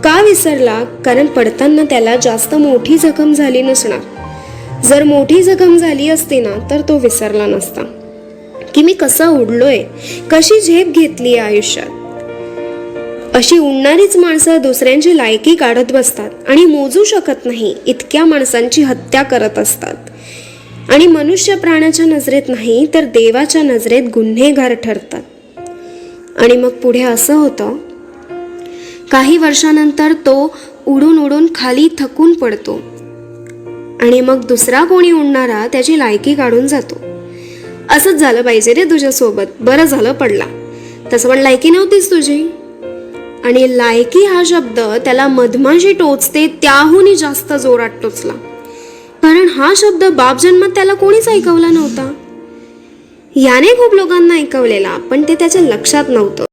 का विसरला? कारण पडताना त्याला जास्त मोठी जखम झाली नसणार. जर मोठी जखम झाली असती ना तर तो विसरला नसता की मी कसा उडलोय, कशी झेप घेतली आयुष्यात. अशी उडणारीच माणसं दुसऱ्यांची लायकी काढत बसतात आणि मोजू शकत नाही इतक्या माणसांची हत्या करत असतात. आणि मनुष्य प्राण्याच्या नजरेत नाही तर देवाच्या नजरेत गुन्हेगार ठरतात. आणि मग पुढे असं होतं, काही वर्षानंतर तो उडून उडून खाली थकून पडतो आणि मग दुसरा कोणी उडणारा त्याची लायकी काढून जातो. असंच झालं पाहिजे रे तुझ्यासोबत. बरं झालं पडला, तसं पण लायकी नव्हतीच तुझी. आणि लायकी हा शब्द त्याला मधमाशी टोचते त्याहूनही जास्त जोरात टोचला, कारण हा शब्द बाप जन्मात त्याला कोणीच ऐकवला नव्हता. याने खूप लोकांना ऐकवलेला पण ते त्याच्या लक्षात नव्हतं.